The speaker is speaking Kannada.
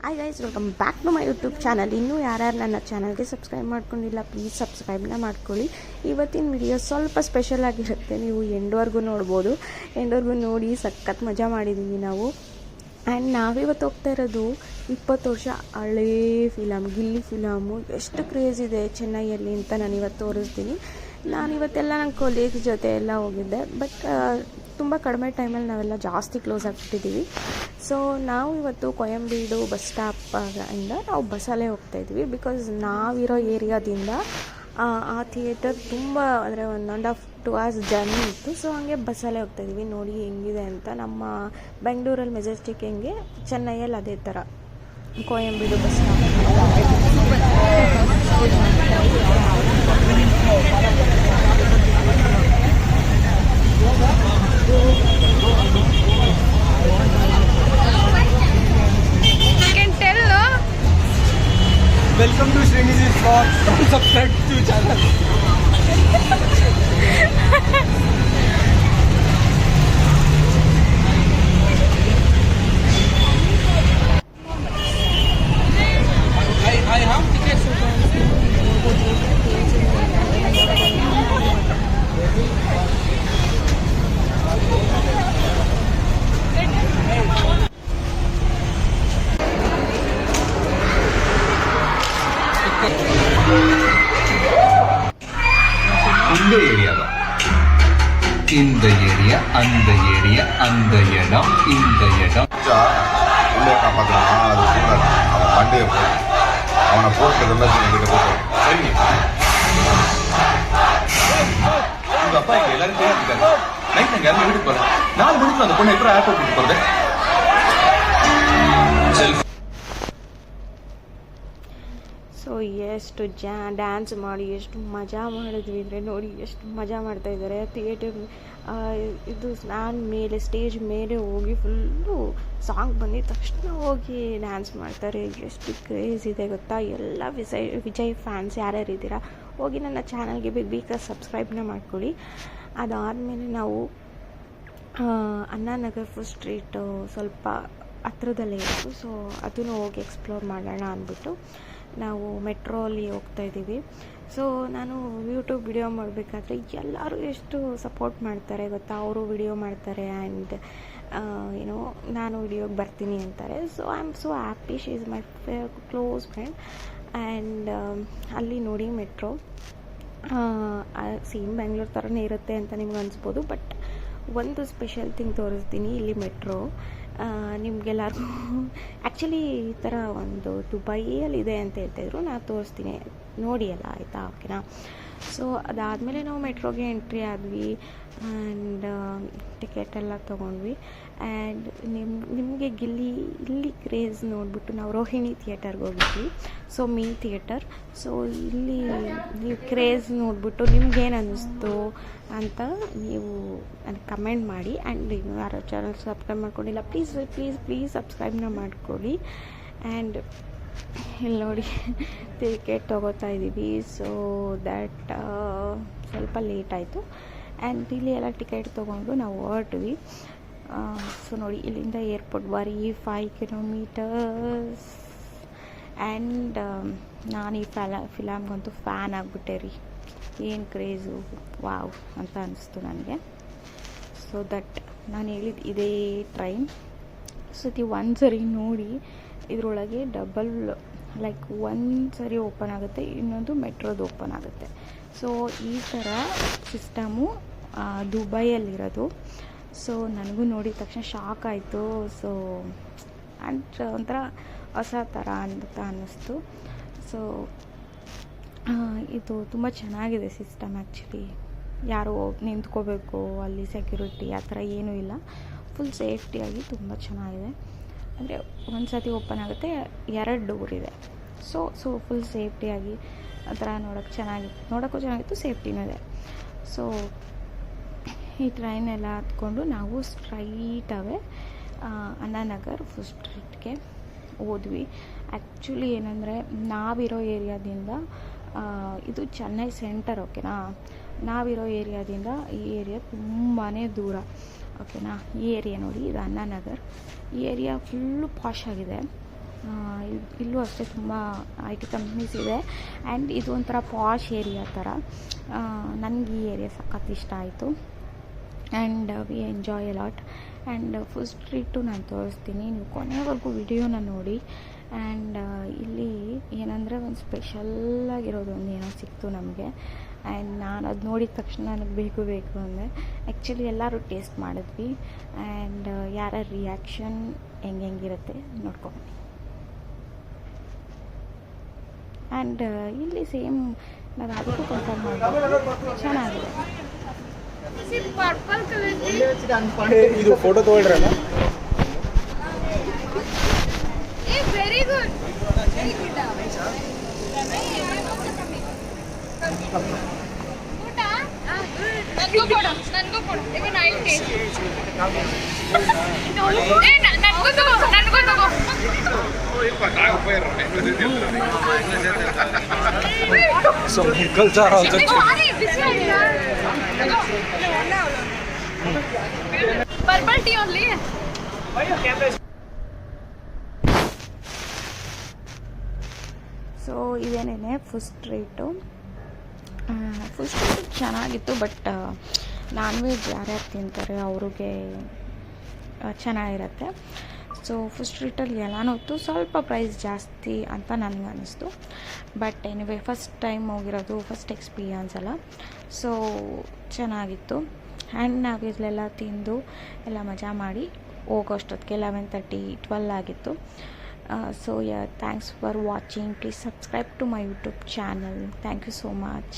Hi guys, welcome back to my YouTube channel. ಇನ್ನೂ ಯಾರ್ಯಾರು ನನ್ನ ಚಾನಲ್ಗೆ ಸಬ್ಸ್ಕ್ರೈಬ್ ಮಾಡ್ಕೊಂಡಿಲ್ಲ ಪ್ಲೀಸ್ ಸಬ್ಸ್ಕ್ರೈಬ್ನ ಮಾಡ್ಕೊಳ್ಳಿ. ಇವತ್ತಿನ ವಿಡಿಯೋ ಸ್ವಲ್ಪ ಸ್ಪೆಷಲ್ ಆಗಿರುತ್ತೆ, ನೀವು ಎಂಡ್ವರೆಗೂ ನೋಡ್ಬೋದು. ಎಂಡ್ವರೆಗೂ ನೋಡಿ ಸಖತ್ ಮಜಾ ಮಾಡಿದ್ದೀವಿ ನಾವು. ಆ್ಯಂಡ್ ನಾವಿವತ್ತು ಹೋಗ್ತಾ ಇರೋದು 20 ವರ್ಷ ಹಳೇ ಫಿಲಮ್, ಗಿಲ್ಲಿ ಫಿಲಮು. ಎಷ್ಟು ಕ್ರೇಜ್ ಇದೆ ಚೆನ್ನೈಯಲ್ಲಿ ಅಂತ ನಾನಿವತ್ತು ತೋರಿಸ್ತೀನಿ. ನಾನಿವತ್ತೆಲ್ಲ ನನ್ನ ಕೊಲೀಗ್ ಜೊತೆ ಎಲ್ಲ ಹೋಗಿದ್ದೆ, ಬಟ್ ತುಂಬ ಕಡಿಮೆ ಟೈಮಲ್ಲಿ ನಾವೆಲ್ಲ ಜಾಸ್ತಿ ಕ್ಲೋಸ್ ಆಗಿಬಿಟ್ಟಿದ್ದೀವಿ. ಸೊ ನಾವು ಇವತ್ತು ಕೊಯಂಬೀಡು ಬಸ್ ಸ್ಟಾಪಿಂದ ನಾವು ಬಸ್ಸಲ್ಲೇ ಹೋಗ್ತಾಯಿದ್ವಿ. ಬಿಕಾಸ್ ನಾವಿರೋ ಏರಿಯಾದಿಂದ ಆ ಥಿಯೇಟರ್ ತುಂಬ ಅಂದರೆ 1.5-2 hours ಜರ್ನಿ ಇತ್ತು. ಸೊ ಹಂಗೆ ಬಸ್ಸಲ್ಲೇ ಹೋಗ್ತಾಯಿದ್ವಿ. ನೋಡಿ ಹೆಂಗಿದೆ ಅಂತ. ನಮ್ಮ ಬೆಂಗಳೂರಲ್ಲಿ ಮೆಜೆಸ್ಟಿಕ್ ಹೆಂಗೆ, ಚೆನ್ನೈಯಲ್ಲಿ ಅದೇ ಥರ Koyambedu bus stop. Welcome to Srini's vlog. Don't subscribe to channel. Hi, how tickets? இந்த ஏரியா தான், இந்த ஏரியா, அந்த ஏரியா, அந்த இடம், இந்த இடம். உள்ளே காப்பாற்றலாம். அது சூழல் அவன் பண்டைய அவனை போட்டு கிட்ட போட்டு சரி. உங்க அப்பா இங்க எல்லாரும் கேட்காரு. நைட் நாங்கள் யாரும் வீட்டுக்கு போகிறேன். 4 மணிக்கு அந்த பொண்ணு எப்போ ஏர்போர்ட் கூட்டு போகிறது? ಸೊ ಎಷ್ಟು ಡ್ಯಾನ್ಸ್ ಮಾಡಿ ಎಷ್ಟು ಮಜಾ ಮಾಡಿದ್ವಿ ಅಂದರೆ ನೋಡಿ ಎಷ್ಟು ಮಜಾ ಮಾಡ್ತಾಯಿದ್ದಾರೆ. ಥಿಯೇಟರ್ ಇದು ನಾನು ಮೇಲೆ ಸ್ಟೇಜ್ ಮೇಲೆ ಹೋಗಿ ಫುಲ್ಲು ಸಾಂಗ್ ಬಂದಿದ್ದ ತಕ್ಷಣ ಹೋಗಿ ಡ್ಯಾನ್ಸ್ ಮಾಡ್ತಾರೆ. ಎಷ್ಟು ಕ್ರೇಜ್ ಇದೆ ಗೊತ್ತಾ. ಎಲ್ಲ ವಿಜಯ್ ಫ್ಯಾನ್ಸ್ ಯಾರ್ಯಾರು ಇದ್ದೀರಾ ಹೋಗಿ ನನ್ನ ಚಾನಲ್ಗೆ ಬೇಗ ಸಬ್ಸ್ಕ್ರೈಬ್ನ ಮಾಡ್ಕೊಳ್ಳಿ. ಅದಾದಮೇಲೆ ನಾವು ಅಣ್ಣಾನಗರ್ ಫುಡ್ ಸ್ಟ್ರೀಟು ಸ್ವಲ್ಪ ಹತ್ರದಲ್ಲೇ ಇತ್ತು. ಸೊ ಅದನ್ನು ಹೋಗಿ ಎಕ್ಸ್ಪ್ಲೋರ್ ಮಾಡೋಣ ಅಂದ್ಬಿಟ್ಟು ನಾವು ಮೆಟ್ರೋ ಅಲ್ಲಿ ಹೋಗ್ತಾಯಿದ್ದೀವಿ. ಸೊ ನಾನು ಯೂಟ್ಯೂಬ್ ವಿಡಿಯೋ ಮಾಡಬೇಕಾದ್ರೆ ಎಲ್ಲರೂ ಎಷ್ಟು ಸಪೋರ್ಟ್ ಮಾಡ್ತಾರೆ ಗೊತ್ತಾ. ಅವರು ವಿಡಿಯೋ ಮಾಡ್ತಾರೆ ಆ್ಯಂಡ್ ಏನೋ ನಾನು ವಿಡಿಯೋಗೆ ಬರ್ತೀನಿ ಅಂತಾರೆ. So I am so happy. She is my close friend. And ಅಲ್ಲಿ ನೋಡಿ ಮೆಟ್ರೋ ಸೇಮ್ ಬೆಂಗಳೂರು ಥರನೇ ಇರುತ್ತೆ ಅಂತ ನಿಮ್ಗೆ ಅನಿಸ್ಬೋದು. ಬಟ್ ಒಂದು ಸ್ಪೆಷಲ್ ಥಿಂಗ್ ತೋರಿಸ್ತೀನಿ. ಇಲ್ಲಿ ಮೆಟ್ರೋ ನಿಮಗೆಲ್ಲರಿಗೂ ಆ್ಯಕ್ಚುಲಿ ಈ ಥರ ಒಂದು ದುಬೈಯಲ್ಲಿದೆ ಅಂತ ಹೇಳ್ತಾಯಿದ್ರು. ನಾನು ತೋರಿಸ್ತೀನಿ, ನೋಡಿ ಅಲ್ಲ, ಆಯಿತಾ? ಓಕೆನಾ. ಸೊ ಅದಾದಮೇಲೆ ನಾವು ಮೆಟ್ರೋಗೆ ಎಂಟ್ರಿ ಆದ್ವಿ ಆ್ಯಂಡ್ ಟಿಕೆಟ್ ಎಲ್ಲ ತೊಗೊಂಡ್ವಿ. ಆ್ಯಂಡ್ ನಿಮಗೆ ಇಲ್ಲಿ ಕ್ರೇಜ್ ನೋಡಿಬಿಟ್ಟು ನಾವು ರೋಹಿಣಿ ಥಿಯೇಟರ್ಗೆ ಹೋಗಿದ್ವಿ. So mean theatre. ಸೊ ಇಲ್ಲಿ ನೀವು ಕ್ರೇಜ್ ನೋಡಿಬಿಟ್ಟು ನಿಮ್ಗೇನು ಅನ್ನಿಸ್ತು ಅಂತ ನೀವು ನನಗೆ ಕಮೆಂಟ್ ಮಾಡಿ. ಆ್ಯಂಡ್ ಇನ್ನು ಯಾರು ಚಾನಲ್ ಸಬ್ಸ್ಕ್ರೈಬ್ ಮಾಡ್ಕೊಂಡಿಲ್ಲ ಪ್ಲೀಸ್ ಸಬ್ಸ್ಕ್ರೈಬ್ನ ಮಾಡ್ಕೊಳ್ಳಿ. ಆ್ಯಂಡ್ ಇಲ್ಲಿ ನೋಡಿ ಟಿಕೆಟ್ ತೊಗೋತಾ ಇದ್ದೀವಿ. ಸೊ ದ್ಯಾಟ್ ಸ್ವಲ್ಪ ಲೇಟ್ ಆಯಿತು. ಆ್ಯಂಡ್ ಇಲ್ಲಿ ಎಲ್ಲ ಟಿಕೆಟ್ ತೊಗೊಂಡು ನಾವು ಹೊರಟ್ವಿ. ಸೊ ನೋಡಿ ಇಲ್ಲಿಂದ ಏರ್ಪೋರ್ಟ್ ಬರೀ 5 kilometers. ಆ್ಯಂಡ್ ನಾನು ಈ ಫಿಲಮ್ಗಂತೂ ಫ್ಯಾನ್ ಆಗಿಬಿಟ್ಟೆ ರೀ. ಏನು ಕ್ರೇಜು, ವಾವ್ ಅಂತ ಅನಿಸ್ತು ನನಗೆ. ಸೊ ದಟ್ ನಾನು ಹೇಳಿದ್ದು ಇದೇ ಟ್ರೈನ್. ಸತಿ ಒಂದು ಸರಿ ನೋಡಿ ಇದರೊಳಗೆ ಡಬಲ್ ಲೈಕ್ ಒಂದು ಸರಿ ಓಪನ್ ಆಗುತ್ತೆ, ಇನ್ನೊಂದು ಮೆಟ್ರೋದು ಓಪನ್ ಆಗುತ್ತೆ. ಸೊ ಈ ಥರ ಸಿಸ್ಟಮು ದುಬೈಯಲ್ಲಿರೋದು. ಸೊ ನನಗೂ ನೋಡಿದ ತಕ್ಷಣ ಶಾಕ್ ಆಯಿತು. ಸೊ ಆ್ಯಂಡ್ ಒಂಥರ ಹೊಸ ಥರ ಅಂತ ಅನ್ನಿಸ್ತು. ಸೊ ಇದು ತುಂಬ ಚೆನ್ನಾಗಿದೆ ಸಿಸ್ಟಮ್. ಆ್ಯಕ್ಚುಲಿ ಯಾರು ನಿಂತ್ಕೋಬೇಕು ಅಲ್ಲಿ ಸೆಕ್ಯೂರಿಟಿ ಆ ಥರ ಏನೂ ಇಲ್ಲ. ಫುಲ್ ಸೇಫ್ಟಿಯಾಗಿ ತುಂಬ ಚೆನ್ನಾಗಿದೆ. ಅಂದರೆ ಒಂದು ಸತಿ ಓಪನ್ ಆಗುತ್ತೆ, 2 ಡೋರ್ ಇದೆ. ಸೊ ಫುಲ್ ಸೇಫ್ಟಿಯಾಗಿ ಆ ಥರ ನೋಡೋಕ್ಕೂ ಚೆನ್ನಾಗಿತ್ತು, ಸೇಫ್ಟಿನೂ ಇದೆ. ಸೊ ಈ ಟ್ರೈನ್ ಎಲ್ಲ ಹತ್ಕೊಂಡು ನಾವು ಸ್ಟ್ರೈಟಾಗೇ ಅಣ್ಣಾನಗರ್ ಫುಡ್ ಸ್ಟ್ರೀಟ್ಗೆ ಹೋದ್ವಿ. ಆ್ಯಕ್ಚುಲಿ ಏನಂದರೆ ನಾವಿರೋ ಏರಿಯಾದಿಂದ ಇದು ಚೆನ್ನೈ ಸೆಂಟರ್, ಓಕೆನಾ. ನಾವಿರೋ ಏರಿಯಾದಿಂದ ಈ ಏರಿಯಾ ತುಂಬಾ ದೂರ. ಓಕೆನಾ. ಈ ಏರಿಯಾ ನೋಡಿ, ಇದು ಅಣ್ಣಾನಗರ್. ಈ ಏರಿಯಾ ಫುಲ್ಲು ಪಾಶ್ ಆಗಿದೆ. ಇಲ್ಲೂ ಅಷ್ಟೇ ತುಂಬ ಐ ಟಿ ಕಂಪ್ನೀಸ್ ಇದೆ. ಆ್ಯಂಡ್ ಇದು ಒಂಥರ ಪಾಶ್ ಏರಿಯಾ ಥರ. ನನಗೆ ಈ ಏರಿಯಾ ಸಖತ್ ಇಷ್ಟ ಆಯಿತು. And we enjoy a lot. And food street ನಾನು ತೋರಿಸ್ತೀನಿ, ನೀವು ಕೊನೆವರೆಗೂ ವಿಡಿಯೋನ ನೋಡಿ. ಆ್ಯಂಡ್ ಇಲ್ಲಿ ಏನಂದರೆ ಒಂದು ಸ್ಪೆಷಲ್ಲಾಗಿರೋದು ಒಂದು ಏನೋ ಸಿಕ್ತು ನಮಗೆ. ಆ್ಯಂಡ್ ನಾನು ಅದು ನೋಡಿದ ತಕ್ಷಣ ನನಗೆ ಬೇಕು ಅಂದರೆ ಆ್ಯಕ್ಚುಲಿ ಎಲ್ಲರೂ ಟೇಸ್ಟ್ ಮಾಡಿದ್ವಿ. ಆ್ಯಂಡ್ ಯಾರ ರಿಯಾಕ್ಷನ್ ಹೆಂಗಿರುತ್ತೆ ನೋಡ್ಕೊಂಡು. ಆ್ಯಂಡ್ ಇಲ್ಲಿ ಸೇಮ್ ನಾವು ಅದಕ್ಕೂ ಕಂಪೇರ್ ಮಾಡ್ಬೋದು, ಚೆನ್ನಾಗಿದೆ. ಇದು ಫೋಟೋ ತಗೊಳ್ರಲ್ಲ. ವೆರಿ ಗುಡ್ ಊಟ ನನಗೂ ಕೊಡು ಇವನ್ ಐ ಟೇಸ್ಟ್ ನನಗೂ ತಗೋ Some pickles are also purple tea only. So ಇದೇನೇ ಫುಡ್ ಸ್ಟ್ರೀಟು. ಫುಡ್ ಸ್ಟ್ರೀಟ್ ಚೆನ್ನಾಗಿತ್ತು, ಬಟ್ ನಾನ್ ವೆಜ್ ಯಾರ್ಯಾರು ತಿಂತಾರೆ ಅವ್ರಿಗೆ ಚೆನ್ನಾಗಿರುತ್ತೆ. ಸೊ ಫುಡ್ ಸ್ಟ್ರೀಟಲ್ಲಿ ಎಲ್ಲನೂ ಇತ್ತು, ಸ್ವಲ್ಪ ಪ್ರೈಸ್ ಜಾಸ್ತಿ ಅಂತ ನನಗೆ ಅನ್ನಿಸ್ತು. ಬಟ್ ಎನಿವೇ ಫಸ್ಟ್ ಟೈಮ್ ಹೋಗಿರೋದು, ಫಸ್ಟ್ ಎಕ್ಸ್ಪೀರಿಯನ್ಸ್ ಅಲ್ಲ, ಸೊ ಚೆನ್ನಾಗಿತ್ತು. ಆ್ಯಂಡ್ ನಾವು ಇಲ್ಲೆಲ್ಲ ತಿಂದು ಎಲ್ಲ ಮಜಾ ಮಾಡಿ ಹೋಗೋಷ್ಟೊತ್ತಿಗೆ 11:30-12 ಆಗಿತ್ತು. So yeah, thanks for watching. Please subscribe to my YouTube channel. Thank you so much.